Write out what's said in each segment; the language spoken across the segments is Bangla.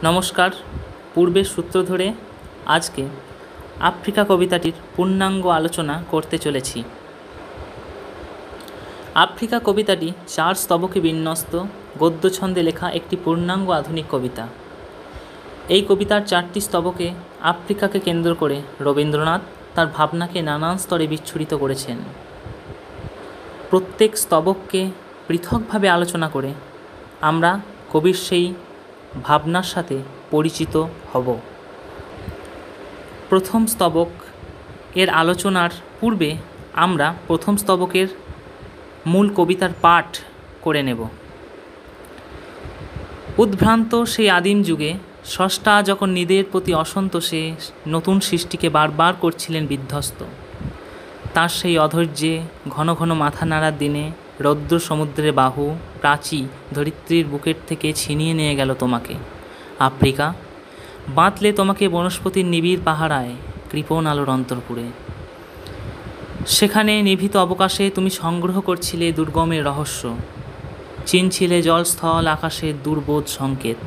নমস্কার। পূর্বের সূত্র ধরে আজকে আফ্রিকা কবিতাটির পূর্ণাঙ্গ আলোচনা করতে চলেছি। আফ্রিকা কবিতাটি 4 স্তবকে বিন্যস্ত গদ্য ছন্দে লেখা একটি পূর্ণাঙ্গ আধুনিক কবিতা। এই কবিতার 4টি স্তবকে আফ্রিকাকে কেন্দ্র করে রবীন্দ্রনাথ তার ভাবনাকে নানান স্তরে বিচ্ছুরিত করেছেন। প্রত্যেক স্তবককে পৃথকভাবে আলোচনা করে আমরা কবির সেই ভাবনার সাথে পরিচিত হব। প্রথম স্তবক এর আলোচনার পূর্বে আমরা প্রথম স্তবকের মূল কবিতার পাঠ করে নেব। উদ্ভ্রান্ত সেই আদিম যুগে স্রষ্টা যখন নিদের প্রতি অসন্তোষে নতুন সৃষ্টিকে বারবার করছিলেন বিধ্বস্ত, তার সেই অধৈর্যে ঘন ঘন মাথা নাড়ার দিনে রৌদ্র সমুদ্রের বাহু প্রাচী ধরিত্রীর বুকের থেকে ছিনিয়ে নিয়ে গেল তোমাকে। আফ্রিকা বাঁধলে তোমাকে বনস্পতির নিবিড় পাহারায় কৃপণ আলোর অন্তরপুরে। সেখানে নিভৃত অবকাশে তুমি সংগ্রহ করছিলে দুর্গমের রহস্য, চিনছিলে জলস্থল আকাশের দুর্বোধ সংকেত।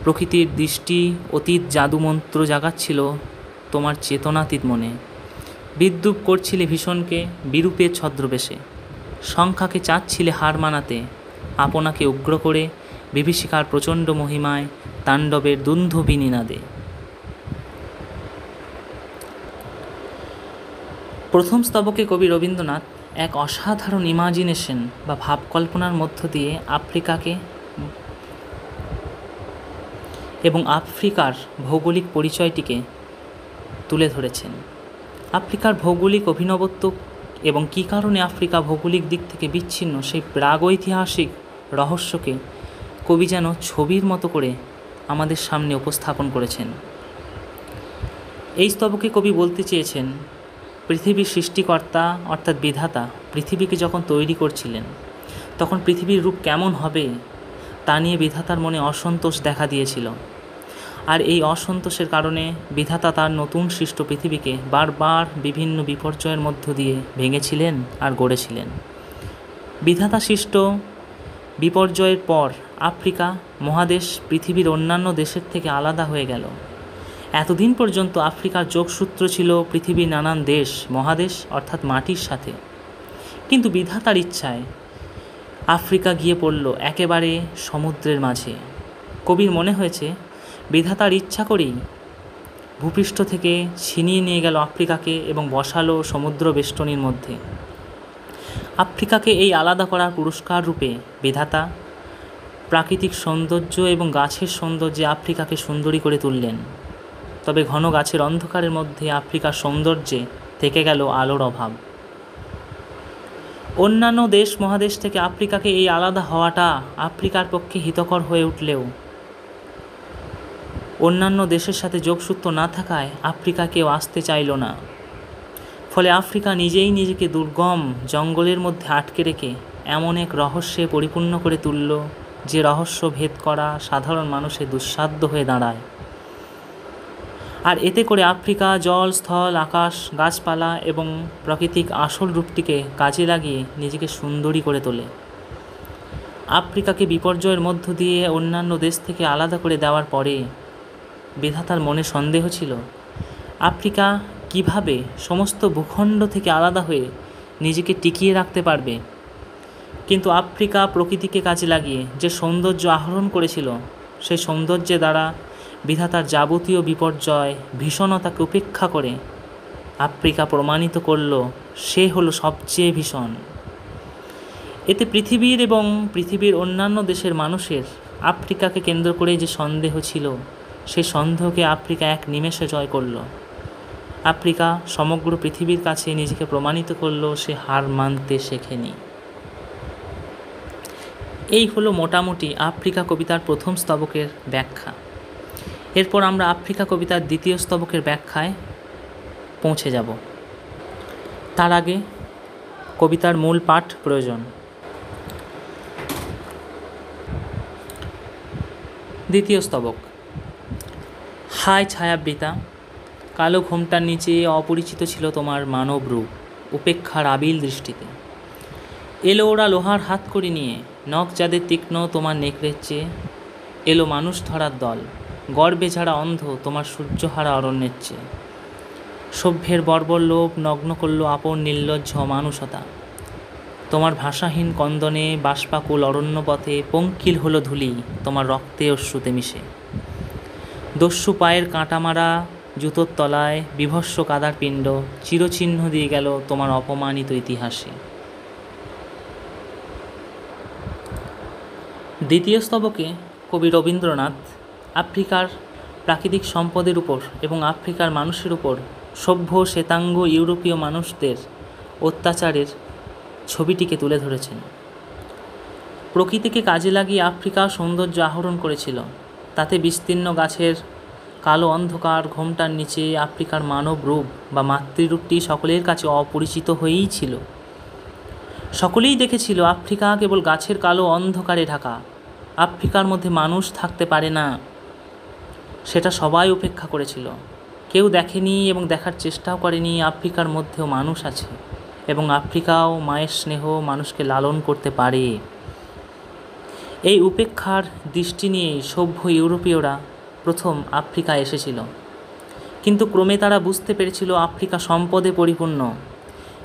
প্রকৃতির দৃষ্টি অতীত জাদুমন্ত্র জাগাচ্ছিল তোমার চেতনাতীত মনে। বিদ্রূপ করছিলে ভীষণকে বিরূপের ছদ্রবেশে, সংখ্যাকে চাচ্ছিলে হার মানাতে, আপনাকে উগ্র করে বিভীষিকার প্রচণ্ড মহিমায় তাণ্ডবের দুন্ধবী নিনাদে। প্রথম স্তবকে কবি রবীন্দ্রনাথ এক অসাধারণ ইমাজিনেশন বা ভাবকল্পনার মধ্য দিয়ে আফ্রিকাকে এবং আফ্রিকার ভৌগোলিক পরিচয়টিকে তুলে ধরেছেন। আফ্রিকার ভৌগোলিক অভিনবত্ব এবং কী কারণে আফ্রিকা ভৌগোলিক দিক থেকে বিচ্ছিন্ন সেই প্রাগৈতিহাসিক রহস্যকে কবি যেন ছবির মতো করে আমাদের সামনে উপস্থাপন করেছেন। এই স্তবকে কবি বলতে চেয়েছেন, পৃথিবীর সৃষ্টিকর্তা অর্থাৎ বিধাতা পৃথিবীকে যখন তৈরি করছিলেন তখন পৃথিবীর রূপ কেমন হবে তা নিয়ে বিধাতার মনে অসন্তোষ দেখা দিয়েছিল। আর এই অসন্তোষের কারণে বিধাতা তার নতুন সৃষ্ট পৃথিবীকে বারবার বিভিন্ন বিপর্যয়ের মধ্য দিয়ে ভেঙেছিলেন আর গড়েছিলেন। বিধাতা সৃষ্ট বিপর্যয়ের পর আফ্রিকা মহাদেশ পৃথিবীর অন্যান্য দেশের থেকে আলাদা হয়ে গেল। এতদিন পর্যন্ত আফ্রিকার যোগসূত্র ছিল পৃথিবীর নানান দেশ মহাদেশ অর্থাৎ মাটির সাথে, কিন্তু বিধাতার ইচ্ছায় আফ্রিকা গিয়ে পড়ল একেবারে সমুদ্রের মাঝে। কবির মনে হয়েছে বিধাতার ইচ্ছা করেই ভূপৃষ্ঠ থেকে ছিনিয়ে নিয়ে গেল আফ্রিকাকে এবং বসালো সমুদ্র বেষ্টনীর মধ্যে। আফ্রিকাকে এই আলাদা করার পুরস্কার রূপে বিধাতা প্রাকৃতিক সৌন্দর্য এবং গাছের সৌন্দর্যে আফ্রিকাকে সুন্দরী করে তুললেন। তবে ঘন গাছের অন্ধকারের মধ্যে আফ্রিকার সৌন্দর্যে থেকে গেল আলোর অভাব। অন্যান্য দেশ মহাদেশ থেকে আফ্রিকাকে এই আলাদা হওয়াটা আফ্রিকার পক্ষে হিতকর হয়ে উঠলেও অন্যান্য দেশের সাথে যোগসূত্র না থাকায় আফ্রিকা কেউ আসতে চাইল না। ফলে আফ্রিকা নিজেই নিজেকে দুর্গম জঙ্গলের মধ্যে আটকে রেখে এমন এক রহস্যে পরিপূর্ণ করে তুলল যে রহস্য ভেদ করা সাধারণ মানুষের দুঃসাধ্য হয়ে দাঁড়ায়। আর এতে করে আফ্রিকা জল স্থল আকাশ গাছপালা এবং প্রাকৃতিক আসল রূপটিকে কাজে লাগিয়ে নিজেকে সুন্দরী করে তোলে। আফ্রিকাকে বিপর্যয়ের মধ্য দিয়ে অন্যান্য দেশ থেকে আলাদা করে দেওয়ার পরে বিধাতার মনে সন্দেহ ছিল আফ্রিকা কিভাবে সমস্ত ভূখণ্ড থেকে আলাদা হয়ে নিজেকে টিকিয়ে রাখতে পারবে। কিন্তু আফ্রিকা প্রকৃতিকে কাজে লাগিয়ে যে সৌন্দর্য আহরণ করেছিল সেই সৌন্দর্যের দ্বারা বিধাতার যাবতীয় বিপর্যয় ভীষণতাকে উপেক্ষা করে আফ্রিকা প্রমাণিত করল সে হলো সবচেয়ে ভীষণ। এতে পৃথিবীর এবং পৃথিবীর অন্যান্য দেশের মানুষের আফ্রিকাকে কেন্দ্র করে যে সন্দেহ ছিল সেই সন্দেহকে আফ্রিকা এক নিমেষে জয় করল। আফ্রিকা সমগ্র পৃথিবীর কাছে নিজেকে প্রমাণিত করল সে হার মানতে শেখেনি। এই হলো মোটামুটি আফ্রিকা কবিতার প্রথম স্তবকের ব্যাখ্যা। এরপর আমরা আফ্রিকা কবিতার দ্বিতীয় স্তবকের ব্যাখ্যায় পৌঁছে যাব। তার আগে কবিতার মূল পাঠ প্রয়োজন। দ্বিতীয় স্তবক। হায় ছায়াবৃতা, কালো ঘোমটার নিচে অপরিচিত ছিল তোমার মানব রূপ উপেক্ষার আবিল দৃষ্টিতে। এলো ওরা লোহার হাত করে নিয়ে, নখ যাদের তীক্ষ্ণ তোমার নেকড়ের চেয়ে, এলো মানুষ ধরার দল গর্বে যারা অন্ধ তোমার সূর্যহারা অরণ্যের চেয়ে। সভ্যের বর্বর লোভ নগ্ন করল আপন নির্লজ্জ অমানুষতা। তোমার ভাষাহীন কন্দনে বাষ্পাকুল অরণ্যপথে পঙ্কিল হলো ধূলি তোমার রক্তে অশ্রুতে মিশে। দস্যু পায়ের কাঁটামারা জুতোর তলায় বিভৎস কাদার পিণ্ড চিরচিহ্ন দিয়ে গেল তোমার অপমানিত ইতিহাসে। দ্বিতীয় স্তবকে কবি রবীন্দ্রনাথ আফ্রিকার প্রাকৃতিক সম্পদের উপর এবং আফ্রিকার মানুষের উপর সভ্য শ্বেতাঙ্গ ইউরোপীয় মানুষদের অত্যাচারের ছবিটিকে তুলে ধরেছেন। প্রকৃতিকে কাজে লাগিয়ে আফ্রিকা সৌন্দর্য আহরণ করেছিল। তাতে বিস্তীর্ণ গাছের কালো অন্ধকার ঘোমটার নিচে আফ্রিকার মানব রূপ বা মাতৃরূপটি সকলের কাছে অপরিচিত হয়েই ছিল। সকলেই দেখেছিল আফ্রিকা কেবল গাছের কালো অন্ধকারে ঢাকা। আফ্রিকার মধ্যে মানুষ থাকতে পারে না, সেটা সবাই উপেক্ষা করেছিল। কেউ দেখেনি এবং দেখার চেষ্টাও করেনি আফ্রিকার মধ্যেও মানুষ আছে এবং আফ্রিকাও মায়ের স্নেহ মানুষকে লালন করতে পারে। এই উপেক্ষার দৃষ্টি নিয়েই সভ্য ইউরোপীয়রা প্রথম আফ্রিকায় এসেছিল। কিন্তু ক্রমে তারা বুঝতে পেরেছিল আফ্রিকা সম্পদে পরিপূর্ণ।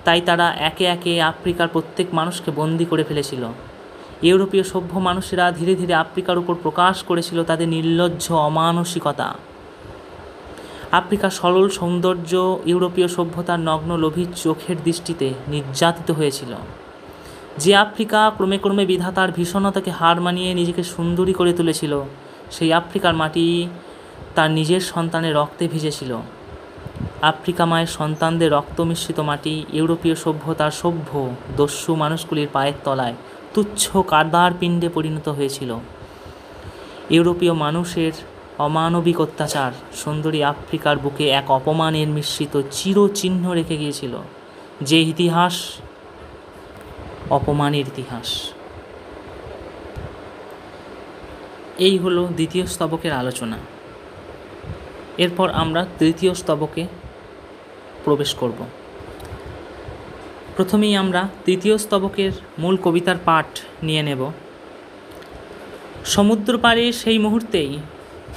তাই তারা একে একে আফ্রিকার প্রত্যেক মানুষকে বন্দী করে ফেলেছিল। ইউরোপীয় সভ্য মানুষেরা ধীরে ধীরে আফ্রিকার উপর প্রকাশ করেছিল তাদের নির্লজ্জ অমানসিকতা। আফ্রিকার সরল সৌন্দর্য ইউরোপীয় সভ্যতার নগ্ন লোভী চোখের দৃষ্টিতে নির্যাতিত হয়েছিল। যে আফ্রিকা ক্রমে ক্রমে বিধাতার ভীষণতাকে হার মানিয়ে নিজেকে সুন্দরী করে তুলেছিল, সেই আফ্রিকার মাটি তার নিজের সন্তানের রক্তে ভিজেছিল। আফ্রিকা মায়ের সন্তানদের রক্ত মিশ্রিত মাটি ইউরোপীয় সভ্যতার সভ্য দস্যু মানুষগুলির পায়ের তলায় তুচ্ছ কাদার পিণ্ডে পরিণত হয়েছিল। ইউরোপীয় মানুষের অমানবিক অত্যাচার সুন্দরী আফ্রিকার বুকে এক অপমানের মিশ্রিত চিরচিহ্ন রেখে গিয়েছিল, যে ইতিহাস অপমানের ইতিহাস। এই হলো দ্বিতীয় স্তবকের আলোচনা। এরপর আমরা তৃতীয় স্তবকে প্রবেশ করব। প্রথমেই আমরা তৃতীয় স্তবকের মূল কবিতার পাঠ নিয়ে নেব। সমুদ্র পাড়ে সেই মুহূর্তেই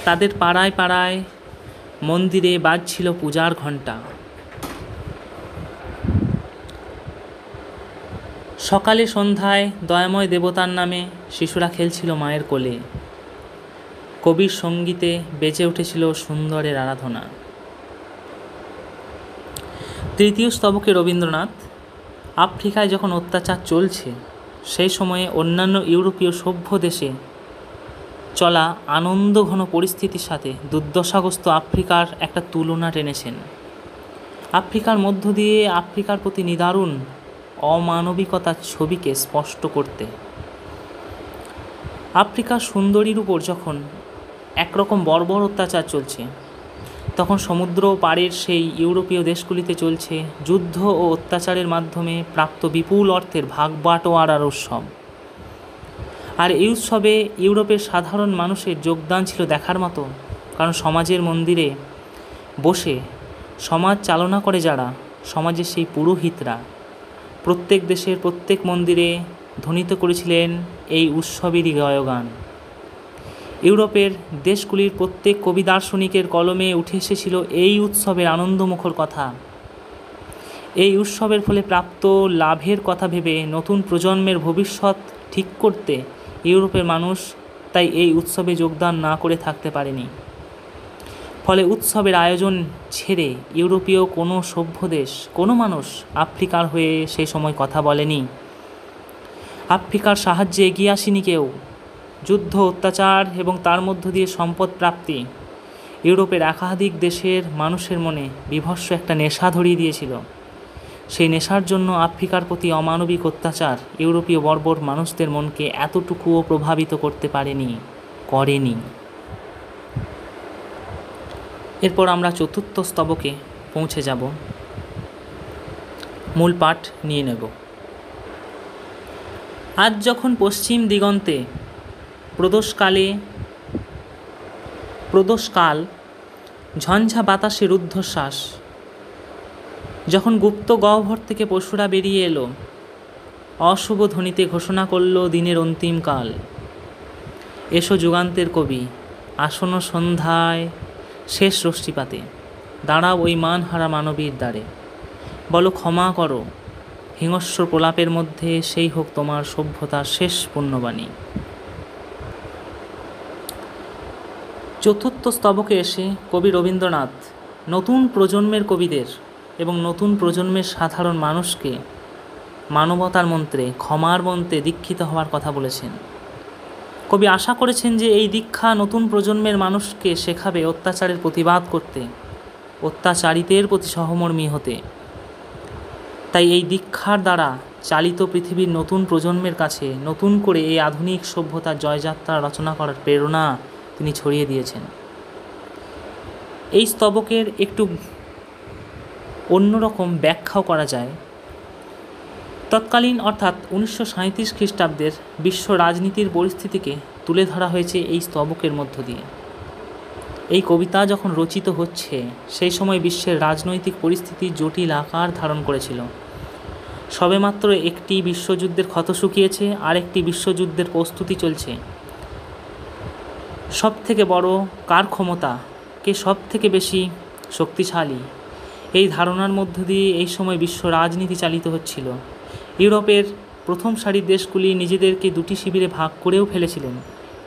তাদের পাড়ায় পাড়ায় মন্দিরে বাজছিল পূজার ঘণ্টা। সকালে সন্ধ্যায় দয়াময় দেবতার নামে শিশুরা খেলছিল মায়ের কোলে। কবির সঙ্গীতে বেজে উঠেছিল সুন্দরের আরাধনা। তৃতীয় স্তবকে রবীন্দ্রনাথ আফ্রিকায় যখন অত্যাচার চলছে সেই সময়ে অন্যান্য ইউরোপীয় সভ্য দেশে চলা আনন্দঘন পরিস্থিতির সাথে দুর্দশাগ্রস্ত আফ্রিকার একটা তুলনা টেনেছেন। আফ্রিকার মধ্য দিয়ে আফ্রিকার প্রতি নিদারুণ অমানবিকতার ছবিকে স্পষ্ট করতে। আফ্রিকার সুন্দরীর উপর যখন একরকম বর্বর অত্যাচার চলছে, তখন সমুদ্র পাড়ের সেই ইউরোপীয় দেশগুলিতে চলছে যুদ্ধ ও অত্যাচারের মাধ্যমে প্রাপ্ত বিপুল অর্থের ভাগবাটোয়ারার উৎসব। আর এই উৎসবে ইউরোপের সাধারণ মানুষের যোগদান ছিল দেখার মতো। কারণ সমাজের মন্দিরে বসে সমাজ চালনা করে যারা, সমাজের সেই পুরোহিতরা প্রত্যেক দেশের প্রত্যেক মন্দিরে ধ্বনিত করেছিলেন এই উৎসবেরই গায়গান। ইউরোপের দেশগুলির প্রত্যেক কবি দার্শনিকের কলমে উঠে এসেছিল এই উৎসবের আনন্দমুখর কথা। এই উৎসবের ফলে প্রাপ্ত লাভের কথা ভেবে নতুন প্রজন্মের ভবিষ্যৎ ঠিক করতে ইউরোপের মানুষ তাই এই উৎসবে যোগদান না করে থাকতে পারেনি। ফলে উৎসবের আয়োজন ছেড়ে ইউরোপীয় কোনো সভ্য দেশ, কোনো মানুষ আফ্রিকার হয়ে সেই সময় কথা বলেনি। আফ্রিকার সাহায্যে এগিয়ে আসেনি কেউ। যুদ্ধ, অত্যাচার এবং তার মধ্য দিয়ে সম্পদ প্রাপ্তি ইউরোপের একাধিক দেশের মানুষের মনে বীভৎস একটা নেশা ধরিয়ে দিয়েছিল। সেই নেশার জন্য আফ্রিকার প্রতি অমানবিক অত্যাচার ইউরোপীয় বর্বর মানুষদের মনকে এতটুকুও প্রভাবিত করতে করেনি। এরপর আমরা চতুর্থ স্তবকে পৌঁছে যাব। মূল পাঠ নিয়ে নেব। আজ যখন পশ্চিম দিগন্তে প্রদোষকাল ঝঞ্ঝা বাতাসের রুদ্ধশ্বাস, যখন গুপ্ত গহ্বর থেকে পশুরা বেরিয়ে এলো, অশুভ ধ্বনিতে ঘোষণা করল দিনের অন্তিমকাল। এসো যুগান্তের কবি, আসন্ন সন্ধ্যায় শেষ রশ্মিপাতে দাঁড়াও ওই মানহারা মানবীর দ্বারে, বলো ক্ষমা করো, হিংস্র প্রলাপের মধ্যে সেই হোক তোমার সভ্যতার শেষ পুণ্যবাণী। চতুর্থ স্তবকে এসে কবি রবীন্দ্রনাথ নতুন প্রজন্মের কবিদের এবং নতুন প্রজন্মের সাধারণ মানুষকে মানবতার মন্ত্রে, ক্ষমার মন্ত্রে দীক্ষিত হওয়ার কথা বলেছেন। কবি আশা করেছেন যে এই দীক্ষা নতুন প্রজন্মের মানুষকে শেখাবে অত্যাচারের প্রতিবাদ করতে, অত্যাচারিতের প্রতি সহমর্মী হতে। তাই এই দীক্ষার দ্বারা চালিত পৃথিবীর নতুন প্রজন্মের কাছে নতুন করে এই আধুনিক সভ্যতার জয়যাত্রা রচনা করার প্রেরণা তিনি ছড়িয়ে দিয়েছেন। এই স্তবকের একটু অন্যরকম ব্যাখ্যাও করা যায়। তৎকালীন অর্থাৎ 1937 খ্রিস্টাব্দের বিশ্ব রাজনীতির পরিস্থিতিকে তুলে ধরা হয়েছে এই স্তবকের মধ্য দিয়ে। এই কবিতা যখন রচিত হচ্ছে সেই সময় বিশ্বের রাজনৈতিক পরিস্থিতি জটিল আকার ধারণ করেছিল। সবেমাত্র একটি বিশ্বযুদ্ধের ক্ষত শুকিয়েছে, আরেকটি বিশ্বযুদ্ধের প্রস্তুতি চলছে। সব থেকে বড় কার ক্ষমতা, কে সব থেকে বেশি শক্তিশালী, এই ধারণার মধ্য দিয়ে এই সময় বিশ্ব রাজনীতি চালিত হচ্ছিল। ইউরোপের প্রথম সারির দেশগুলি নিজেদেরকে দুটি শিবিরে ভাগ করেও ফেলেছিলেন।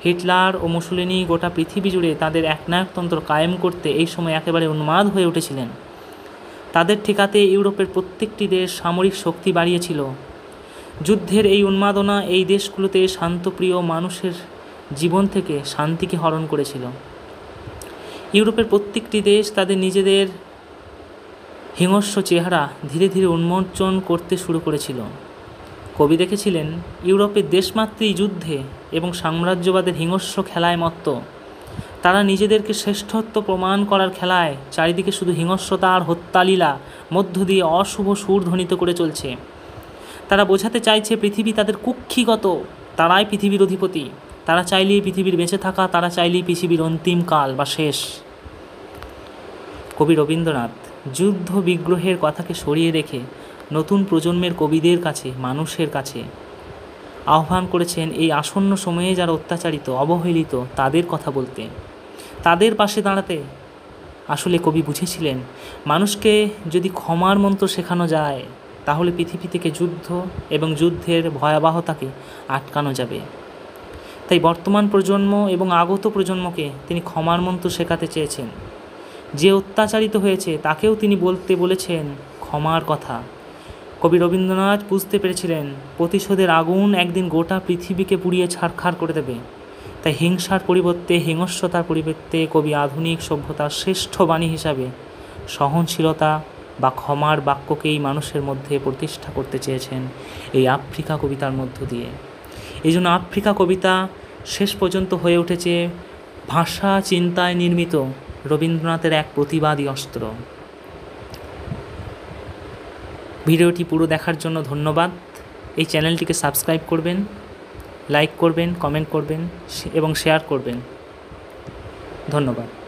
হিটলার ও মুসোলিনি গোটা পৃথিবী জুড়ে তাদের একনায়কতন্ত্র কায়েম করতে এই সময় একেবারে উন্মাদ হয়ে উঠেছিলেন। তাদের ঠেকাতে ইউরোপের প্রত্যেকটি দেশ সামরিক শক্তি বাড়িয়েছিল। যুদ্ধের এই উন্মাদনা এই দেশগুলোতে শান্তপ্রিয় মানুষের জীবন থেকে শান্তিকে হরণ করেছিল। ইউরোপের প্রত্যেকটি দেশ তাদের নিজেদের হিংস্র চেহারা ধীরে ধীরে উন্মোচন করতে শুরু করেছিল। কবি দেখেছিলেন ইউরোপের দেশমাতৃ যুদ্ধে এবং সাম্রাজ্যবাদের হিংস্র খেলায় মত্ত। তারা নিজেদেরকে শ্রেষ্ঠত্ব প্রমাণ করার খেলায় চারিদিকে শুধু হিংস্রতা আর হত্যালীলা মধ্য দিয়ে অশুভ সুর ধ্বনিত করে চলছে। তারা বোঝাতে চাইছে পৃথিবী তাদের কুক্ষিগত, তারাই পৃথিবীর অধিপতি, তারা চাইলেই পৃথিবীর বেঁচে থাকা, তারা চাইলেই পৃথিবীর অন্তিম কাল বা শেষ। কবি রবীন্দ্রনাথ যুদ্ধ বিগ্রহের কথাকে সরিয়ে রেখে নতুন প্রজন্মের কবিদের কাছে, মানুষের কাছে আহ্বান করেছেন এই আসন্ন সময়ে যারা অত্যাচারিত, অবহেলিত তাদের কথা বলতে, তাদের পাশে দাঁড়াতে। আসলে কবি বুঝেছিলেন মানুষকে যদি ক্ষমার মন্ত্র শেখানো যায় তাহলে পৃথিবী থেকে যুদ্ধ এবং যুদ্ধের ভয়াবহতাকে আটকানো যাবে। তাই বর্তমান প্রজন্ম এবং আগত প্রজন্মকে তিনি ক্ষমার মন্ত্র শেখাতে চেয়েছেন। যে অত্যাচারিত হয়েছে তাকেও তিনি বলতে বলেছেন ক্ষমার কথা। কবি রবীন্দ্রনাথ বুঝতে পেরেছিলেন প্রতিশোধের আগুন একদিন গোটা পৃথিবীকে পুড়িয়ে ছারখার করে দেবে। তাই হিংসার পরিবর্তে, হিংস্রতার পরিবর্তে কবি আধুনিক সভ্যতার শ্রেষ্ঠ বাণী হিসাবে সহনশীলতা বা ক্ষমার বাক্যকেই মানুষের মধ্যে প্রতিষ্ঠা করতে চেয়েছেন এই আফ্রিকা কবিতার মধ্য দিয়ে। এই জন্য আফ্রিকা কবিতা শেষ পর্যন্ত হয়ে উঠেছে ভাষা চিন্তায় নির্মিত রবীন্দ্রনাথের এক প্রতিবাদী অস্ত্র। ভিডিওটি পুরো দেখার জন্য ধন্যবাদ। এই চ্যানেলটিকে সাবস্ক্রাইব করবেন, লাইক করবেন, কমেন্ট করবেন এবং শেয়ার করবেন। ধন্যবাদ।